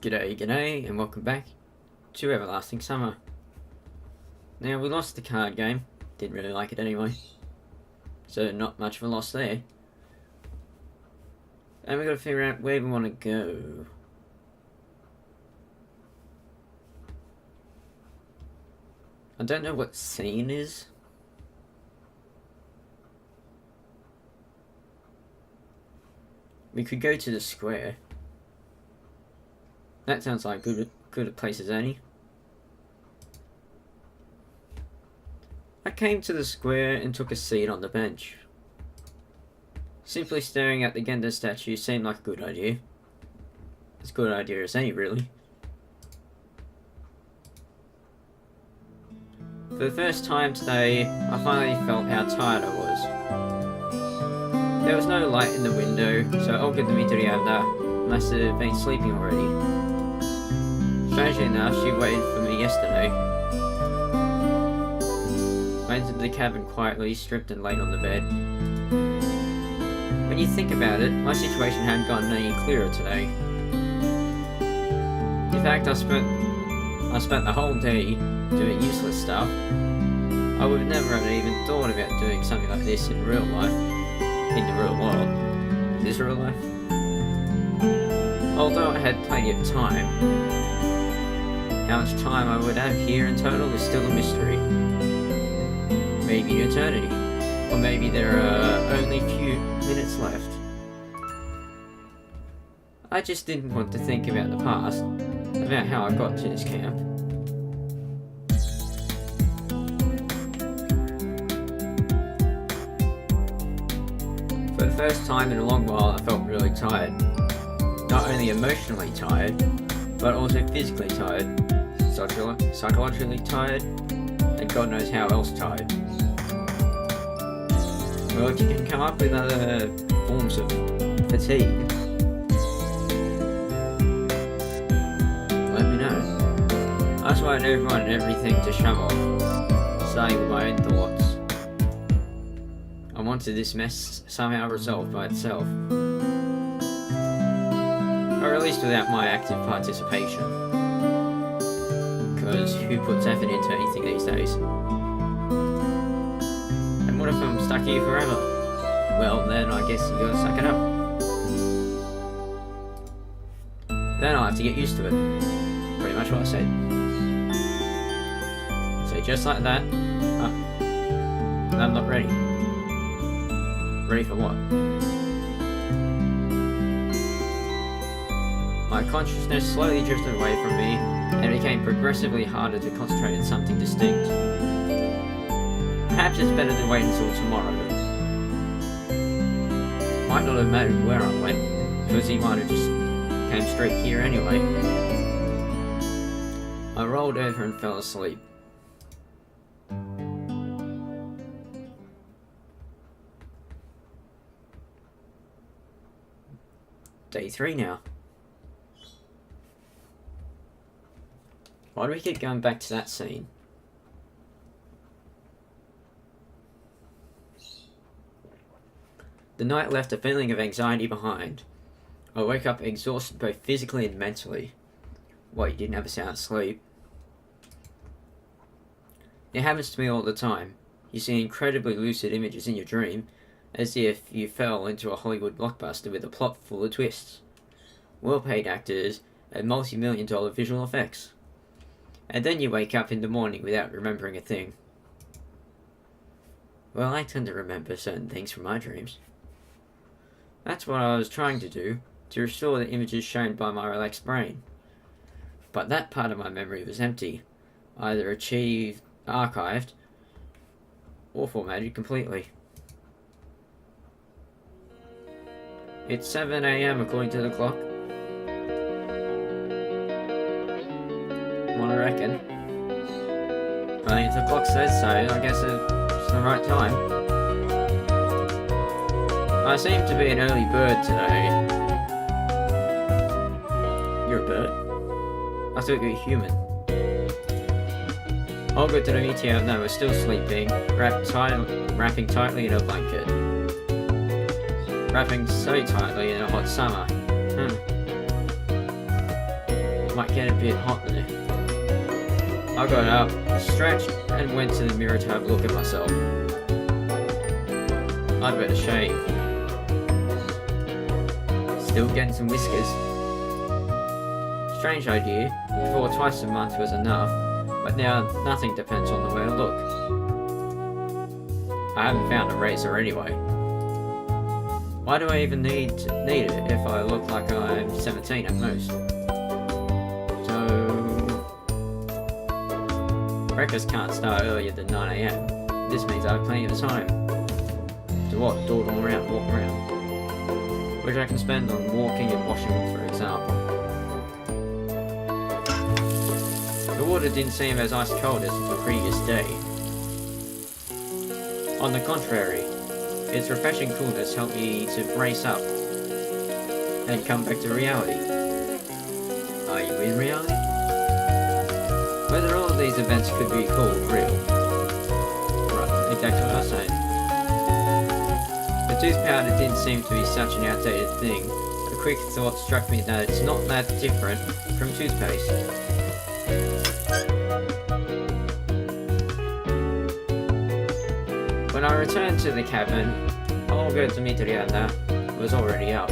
G'day, and welcome back to Everlasting Summer. Now, we lost the card game. Didn't really like it anyway. So, not much of a loss there. And we've got to figure out where we want to go. I don't know what scene is. We could go to the square. That sounds like good a place as any. I came to the square and took a seat on the bench. Simply staring at the Genda statue seemed like a good idea. As good an idea as any, really. For the first time today, I finally felt how tired I was. There was no light in the window, so Olga Dmitrievna must have been sleeping already. Strangely enough, she waited for me yesterday. I entered the cabin quietly, stripped and laid on the bed. When you think about it, my situation hadn't gotten any clearer today. In fact, I spent the whole day doing useless stuff. I would never have even thought about doing something like this in real life. In the real world. This real life? Although I had plenty of time. How much time I would have here in total is still a mystery. Maybe an eternity. Or maybe there are only a few minutes left. I just didn't want to think about the past, about how I got to this camp. For the first time in a long while, I felt really tired. Not only emotionally tired, but also physically tired. Psychologically tired, and God knows how else tired. Well, if you can come up with other forms of fatigue, let me know. I just want everyone and everything to shove off, starting with my own thoughts. I wanted this mess somehow resolved by itself. Or at least without my active participation. Because who puts effort into anything these days? And what if I'm stuck here forever? Well, then I guess you gotta suck it up. Then I'll have to get used to it. Pretty much what I said. So just like that, I'm not ready. Ready for what? My consciousness slowly drifted away from me, and it became progressively harder to concentrate on something distinct. Perhaps it's better to wait until tomorrow. Might not have mattered where I went, because he might have just came straight here anyway. I rolled over and fell asleep. Day 3 now. Why do we keep going back to that scene? The night left a feeling of anxiety behind. I woke up exhausted both physically and mentally. Well, you didn't have a sound sleep. It happens to me all the time. You see incredibly lucid images in your dream, as if you fell into a Hollywood blockbuster with a plot full of twists, well-paid actors, and multi-million-dollar visual effects. And then you wake up in the morning without remembering a thing. Well, I tend to remember certain things from my dreams. That's what I was trying to do, to restore the images shown by my relaxed brain. But that part of my memory was empty, either archived, or formatted completely. It's 7 AM according to the clock. I reckon. I mean, if the clock says so, I guess it's the right time. I seem to be an early bird today. You're a bird? I thought you were human. Olga Dmitrievna was still sleeping, wrapping tightly in a blanket. Wrapping so tightly in a hot summer. might get a bit hot there. I got up, stretched, and went to the mirror to have a look at myself. I'd better shave. Still getting some whiskers. Strange idea. Before twice a month was enough, but now nothing depends on the way I look. I haven't found a razor anyway. Why do I even need it if I look like I'm 17 at most? So breakfast can't start earlier than 9 AM. This means I have plenty of time to what? Dawdle around, walk around. Which I can spend on walking and washing, for example. The water didn't seem as ice cold as the previous day. On the contrary, its refreshing coolness helped me to brace up and come back to reality. Are you in reality? Whether all of these events could be called real. Right, exactly what I was saying. The tooth powder didn't seem to be such an outdated thing. A quick thought struck me that it's not that different from toothpaste. When I returned to the cabin, Olga Dmitrievna was already up.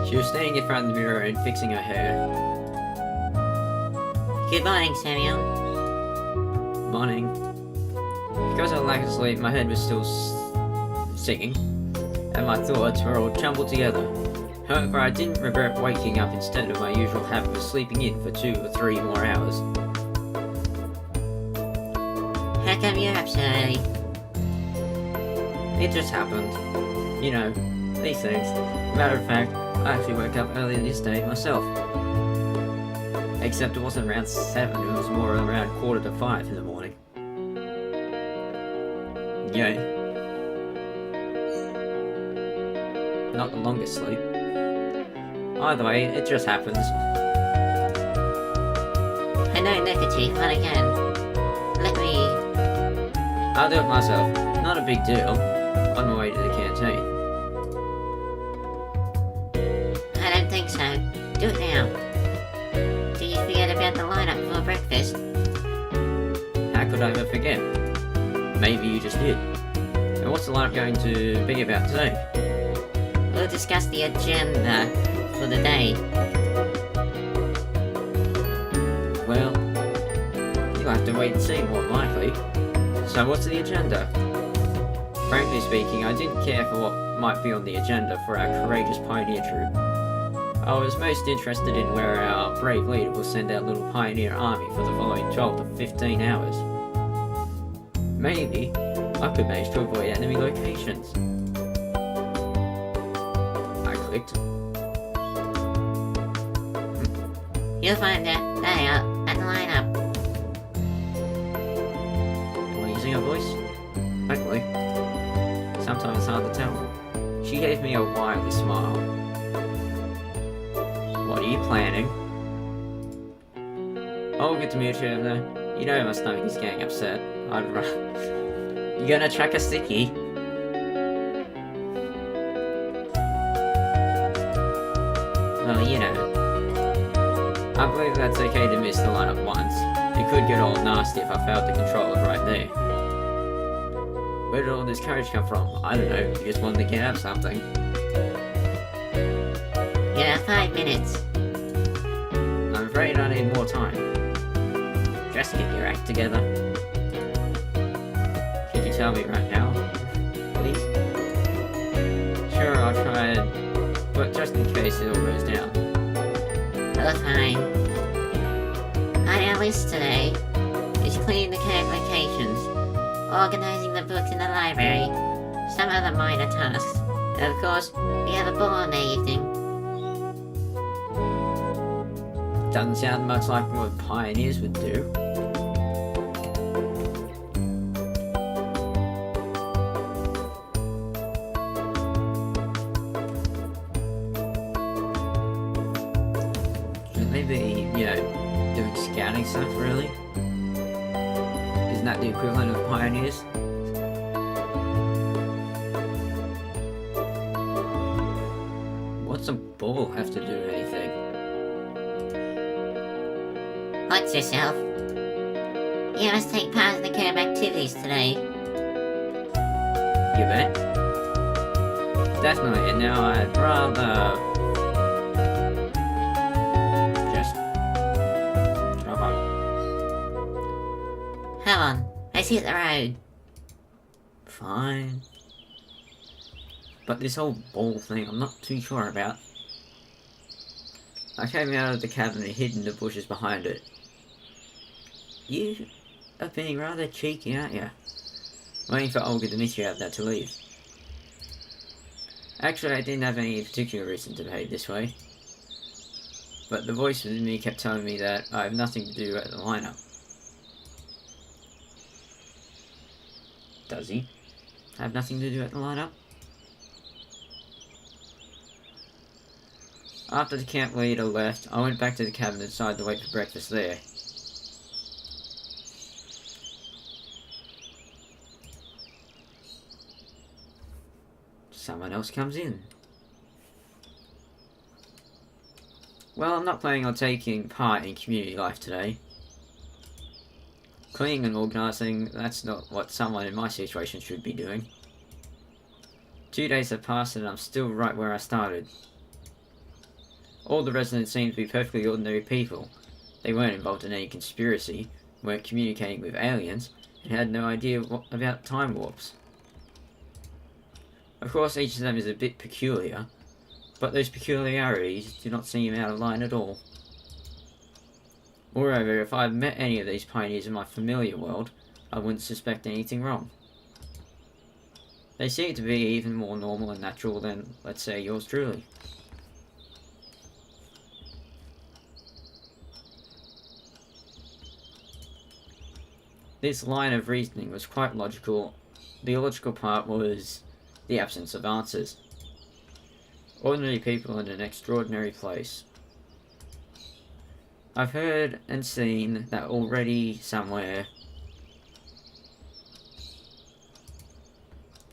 She was standing in front of the mirror and fixing her hair. Good morning, Samuel. Morning. Because of lack of sleep, my head was still singing, and my thoughts were all jumbled together. However, I didn't regret waking up instead of my usual habit of sleeping in for 2 or 3 more hours. How come you're up so early? It just happened. You know, these things. Matter of fact, I actually woke up earlier this day myself. Except it wasn't around 7, it was more around 4:45 in the morning. Yay. Not the longest sleep. Either way, it just happens. I know neckerchief, but again. Let me... I'll do it myself. Not a big deal. On my way to the canteen. I don't think so. Do it now. Did you forget about the lineup for breakfast? How could I ever forget? Maybe you just did. And what's the lineup going to be about today? We'll discuss the agenda for the day. Well, you'll have to wait and see, more than likely. So what's the agenda? Frankly speaking, I didn't care for what might be on the agenda for our courageous pioneer troop. I was most interested in where our brave leader will send our little pioneer army for the following 12 to 15 hours. Maybe I could manage to avoid enemy locations. I clicked. You'll find out later at the lineup. Am I using her voice? Hopefully. Sometimes it's hard to tell. She gave me a wily smile. What are you planning? Olga Dmitrievna, you know my stomach is getting upset. I'd run. You gonna track a sickie? Well, you know. I believe that's okay to miss the lineup once. It could get all nasty if I failed to control it right there. Where did all this courage come from? I don't know, you just wanted to get out something. You have 5 minutes. I'm afraid I need more time. Just get your act together. Could you tell me right now? Please? Sure, I'll try it, but just in case it all goes down. Oh, fine. On our list today is cleaning the cave locations, organizing the books in the library, some other minor tasks, and of course, we have a ball in the evening. Doesn't sound much like what pioneers would do. Maybe, you know, doing scouting stuff, really? Isn't that the equivalent of pioneers? What's a ball have to do with anything? Watch yourself. You must take part in the camp activities today. You bet? Definitely, and now I'd rather just drop up. Come on, let's hit the road. Fine. But this whole ball thing, I'm not too sure about. I came out of the cabin and hid in the bushes behind it. You are being rather cheeky, aren't you? Waiting for Olga Dmitrievna to leave. Actually, I didn't have any particular reason to behave this way. But the voice within me kept telling me that I have nothing to do at the lineup. Does he have nothing to do at the lineup? After the camp leader left, I went back to the cabin and decided to wait for breakfast there. Someone else comes in. Well, I'm not planning on taking part in community life today. Cleaning and organising, that's not what someone in my situation should be doing. 2 days have passed and I'm still right where I started. All the residents seem to be perfectly ordinary people. They weren't involved in any conspiracy, weren't communicating with aliens, and had no idea about time warps. Of course, each of them is a bit peculiar, but those peculiarities do not seem out of line at all. Moreover, if I had met any of these pioneers in my familiar world, I wouldn't suspect anything wrong. They seem to be even more normal and natural than, let's say, yours truly. This line of reasoning was quite logical. The illogical part was the absence of answers. Ordinary people in an extraordinary place. I've heard and seen that already somewhere.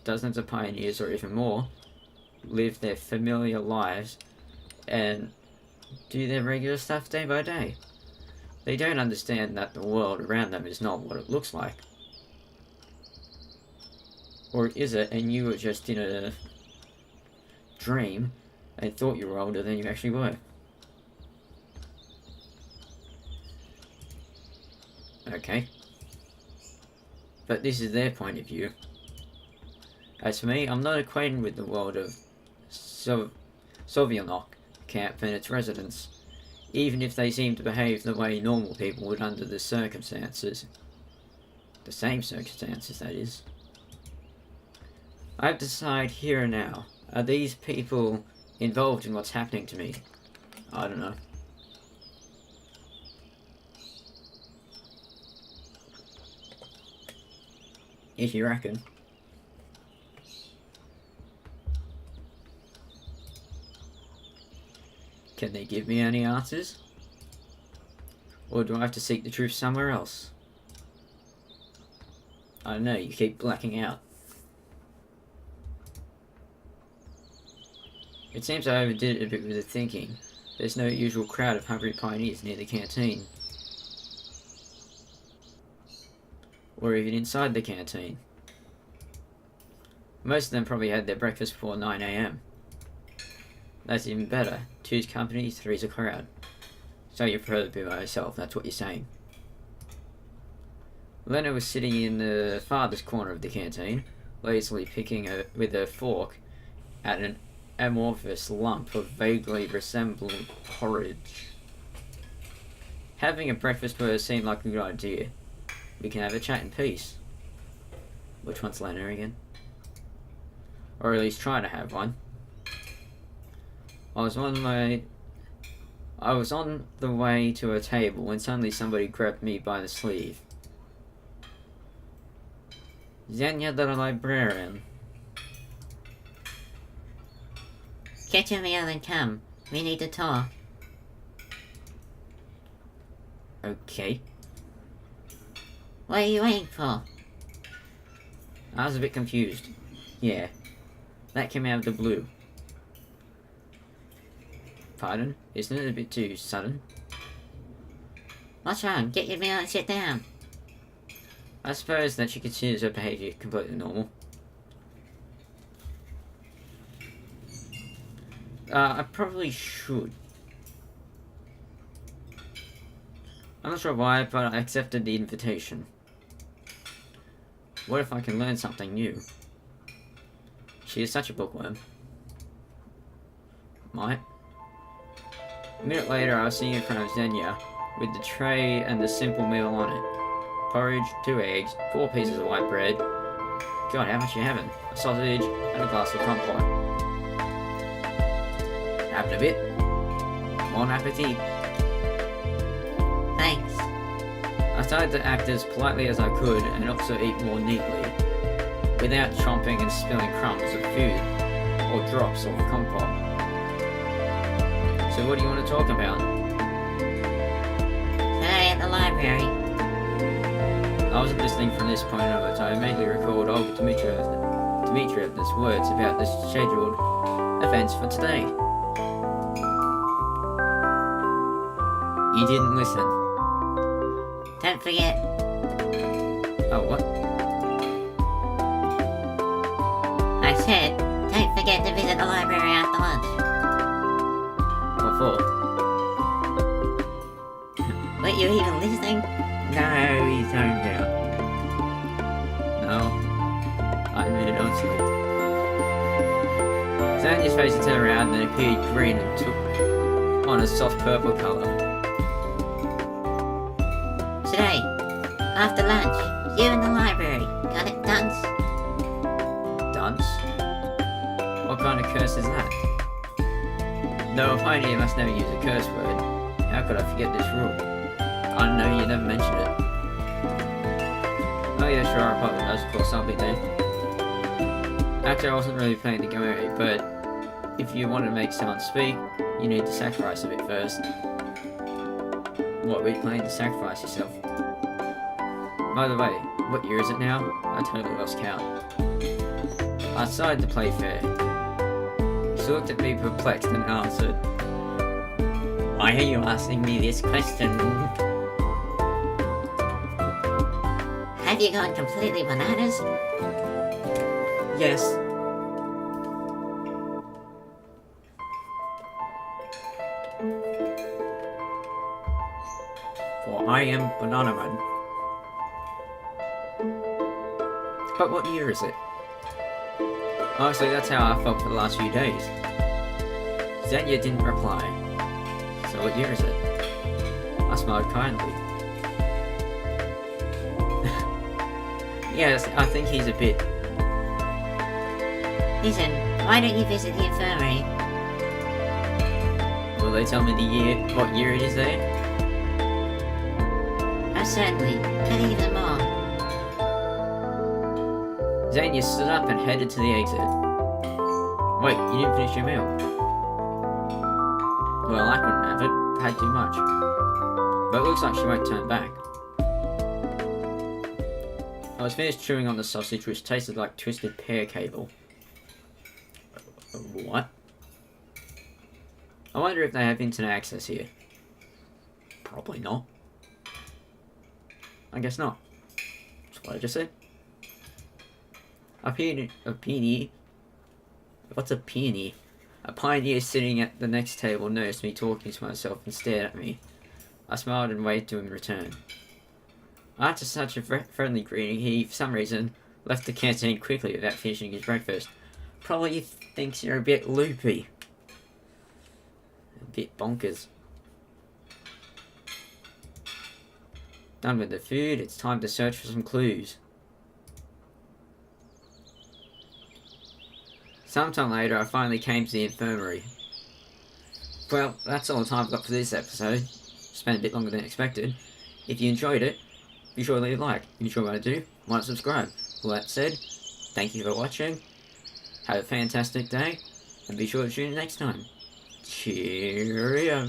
Dozens of pioneers, or even more, live their familiar lives and do their regular stuff day by day. They don't understand that the world around them is not what it looks like. Or is it, and you were just in a dream and thought you were older than you actually were? Okay. But this is their point of view. As for me, I'm not acquainted with the world of Sovianok camp and its residents, even if they seem to behave the way normal people would under the circumstances. The same circumstances, that is. I have to decide here and now, are these people involved in what's happening to me? I don't know. If you reckon. Can they give me any answers? Or do I have to seek the truth somewhere else? I don't know, you keep blacking out. It seems I overdid it a bit with the thinking. There's no usual crowd of hungry pioneers near the canteen. Or even inside the canteen. Most of them probably had their breakfast before 9 AM. That's even better. 2's company, 3's a crowd. So you prefer to be by yourself, that's what you're saying. Lena was sitting in the farthest corner of the canteen, lazily picking with a fork at an amorphous lump of vaguely resembling porridge. Having a breakfast with her seemed like a good idea. We can have a chat in peace. Which one's Lena again? Or at least try to have one. I was on the way to a table when suddenly somebody grabbed me by the sleeve. Zenya the librarian. Get your meal and come. We need to talk. Okay. What are you waiting for? I was a bit confused. Yeah. That came out of the blue. Pardon? Isn't it a bit too sudden? What's wrong? Get your meal and sit down. I suppose that she considers her behaviour completely normal. I probably should. I'm not sure why, but I accepted the invitation. What if I can learn something new? She is such a bookworm. Might. A minute later, I was sitting in front of Xenia, with the tray and the simple meal on it. Porridge, 2 eggs, 4 pieces of white bread. God, how much you having? A sausage, and a glass of compote. Having a bit? Bon appetit. Thanks. I started to act as politely as I could and also eat more neatly, without chomping and spilling crumbs of food, or drops of compote. So what do you want to talk about? Today at the library. I wasn't listening from this point onwards. I immediately recalled Olga Dmitrievna's words about the scheduled events for today. You didn't listen. Don't forget. Oh, what? I said, don't forget to visit the library after lunch. What for? Were you even listening? No, he's zoned out. No. I admitted honestly. Xenia's face turned around and appeared green and took on a soft purple colour. Today, after lunch, you in the library. Got it, dunce? Dunce? What kind of curse is that? No, a pioneer must never use a curse word. How could I forget this rule? I don't know, you never mentioned it. Oh yeah, sure, I apologize. Of course, I'll be there. Actually, I wasn't really planning to go away, but if you want to make someone speak, you need to sacrifice a bit first. What, were you planning to sacrifice yourself? By the way, what year is it now? I totally lost count. I decided to play fair. She looked at me perplexed and answered, "Why are you asking me this question?" Have you gone completely bananas? Yes. For I am Banana Man. But what year is it? Honestly, that's how I felt for the last few days. Xenia didn't reply. So what year is it? I smiled kindly. Yes, I think he's a bit. Listen, why don't you visit the infirmary? Will they tell me what year it is there? Oh, certainly. Could even more. Xenia stood up and headed to the exit. Wait, you didn't finish your meal? Well, I couldn't have it. I had too much. But it looks like she won't turn back. I was finished chewing on the sausage, which tasted like twisted pear cable. What? I wonder if they have internet access here. Probably not. I guess not. That's what I just said. A peony? What's a peony? A pioneer sitting at the next table noticed me talking to myself and stared at me. I smiled and waved to him in return. After such a friendly greeting, he, for some reason, left the canteen quickly without finishing his breakfast. Probably thinks you're a bit loopy. A bit bonkers. Done with the food, it's time to search for some clues. Sometime later, I finally came to the infirmary. Well, that's all the time I've got for this episode. Spent a bit longer than expected. If you enjoyed it, be sure to leave a like. If you enjoy what I do, why not subscribe? All that said, thank you for watching. Have a fantastic day, and be sure to tune in next time. Cheerio.